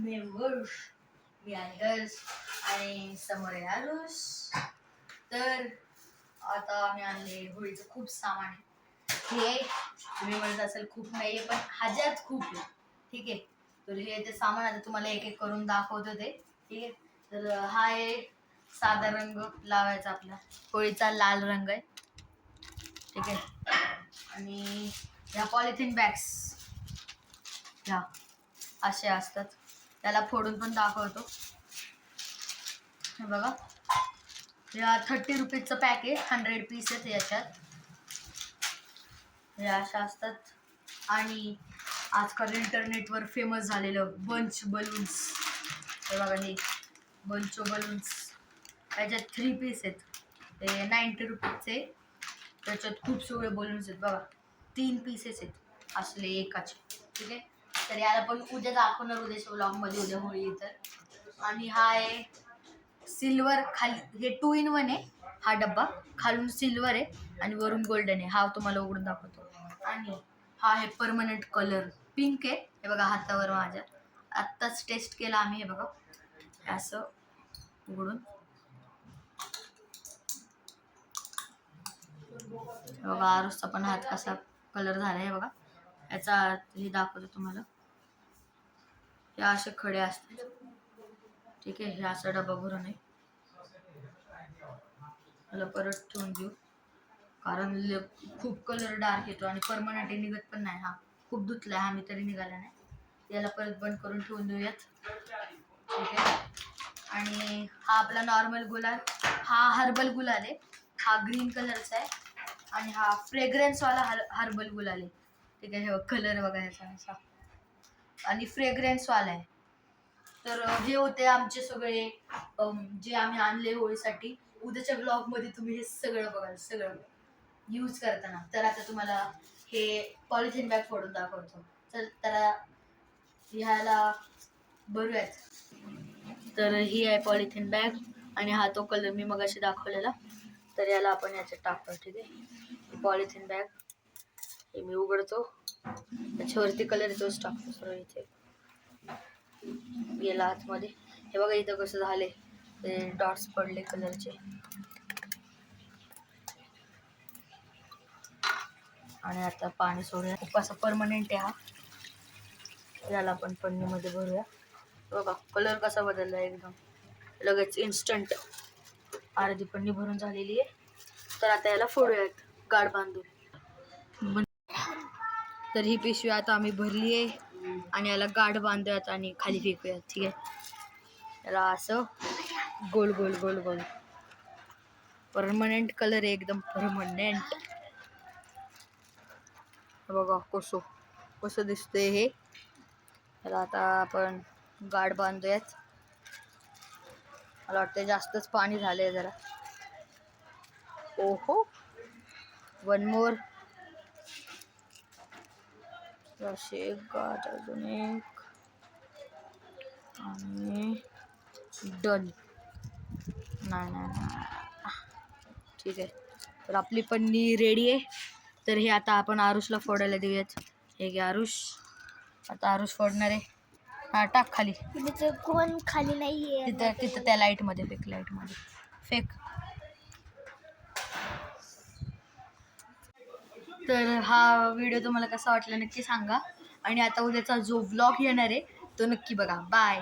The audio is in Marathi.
मेंबर्स मी आदर्श आणि समोर आहे आरुष. तर आता आम्ही आणले होळीचं खूप सामान आहे. हे तुम्ही म्हणत असेल खूप नाहीये पण ह्याच्यात खूप आहे. ठीक आहे, तर हे ते सामान आता तुम्हाला एक एक करून दाखवतो ते. ठीक आहे, तर हा आहे साधा रंग लावायचा आपला होळीचा लाल रंग आहे. ठीक आहे, आणि ह्या पॉलिथिन बॅग्स ह्या असे असतात, त्याला फोडून पण दाखवतो. हे बघा, या 30 रुपीजचं पॅक आहे, 100 पीस आहेत याच्यात. हे अशा असतात. आणि आजकाल इंटरनेटवर फेमस झालेलं बंच बलून्स, हे बघा हे बंच बलून्स, याच्यात 3 पीस आहेत. ते 90 रुपीजचे, त्याच्यात खूप सगळे बलून्स आहेत बघा. 3 पीसेस आहेत असले एकाचे. ठीक आहे, तर याला पण उद्या दाखवणार उद्याच्या व्लॉगमध्ये, उद्या होळी तर. आणि हा आहे सिल्वर, खाली हे 2 in 1 आहे हा डब्बा. खालून सिल्वर आहे आणि वरून गोल्डन आहे. हा तुम्हाला उघडून दाखवतो. आणि हा आहे परमनंट कलर, पिंक आहे. हे बघा हातावर माझ्या आत्ताच टेस्ट केला आम्ही. हे बघा असं उघडून, बघा आरुषचा पण हात कसा कलर झाला आहे बघा. याचा हे दाखवतो तुम्हाला. हे असे खडे असतात. ठीक आहे, हे असा डबा भरून आहे. मला परत ठेवून देऊ, कारण खूप कलर डार्क येतो आणि परमनंट निघत पण नाही. हा खूप धुतलाय हा, मी तरी निघाला नाही. याला परत बंद करून ठेवून देऊयात. ठीक आहे, आणि हा आपला नॉर्मल गुलाल, हा हर्बल गुलाल आहे. हा ग्रीन कलरचा आहे आणि हा फ्रेग्रन्सवाला हर्बल गुलाल आहे. ठीक आहे, कलर बघा ह्याचा असा, आणि फ्रेग्रन्सवाला आहे. तर हे होते आमचे सगळे जे आम्ही आणले होळीसाठी. उद्याच्या ब्लॉगमध्ये तुम्ही हे सगळं बघाल, सगळं यूज करताना. तर आता तुम्हाला हे पॉलिथिन बॅग फोडून दाखवतो. चल तर ह्याला भरूयात. तर ही आहे पॉलिथिन बॅग आणि हा तो कलर मी मगाशी दाखवलेला. तर याला आपण याच्यात टाकतो. ठीक आहे, पॉलिथिन बॅग हे मी उघडतो, त्याच्यावरती कलर तोच टाकतो सरळ इथे गेला आतमध्ये. हे बघा इथं कसं झाले, ते डॉट्स पडले कलरचे. आणि आता पाणी सोडूया. खूप असं परमनंट आहे हा. याला आपण पन्नीमध्ये भरूया. बघा कलर कसा बदलला एकदम लगेच, इन्स्टंट. अर्धी पन्नी भरून झालेली आहे. तर आता याला फोडूयात गाठ बांधून. तर ही पिशवी आता आम्ही भरली आहे आणि याला गाठ बांधूयात आणि खाली फेकूयात. ठीक आहे, याला असं गोल गोल गोल गोल. परमनंट कलर आहे एकदम परमनंट. बघा कसं कसं दिसतंय हे. तर आता आपण गाठ बांधूयात. मला वाटतं जास्तच पाणी झालंय जरा. ओहो, वन मोर. अशी एक गाठ, अजून एक, आणि डन. नाही नाही नाही, ठीक आहे. तर आपली पन्नी रेडी आहे. तर हे आता आपण आरुषला फोडायला देऊयात. हे घे आरुष, आता आरुष फोडणार आहे. हा टाक खाली, कोण खाली नाहीये, तिथं तिथं त्या लाईटमध्ये फेक, लाईटमध्ये फेक. तर हा व्हिडिओ तुम्हाला कसा वाटला नक्की सांगा. आणि आता उद्याचा जो व्लॉग येणार आहे तो नक्की बघा. बाय.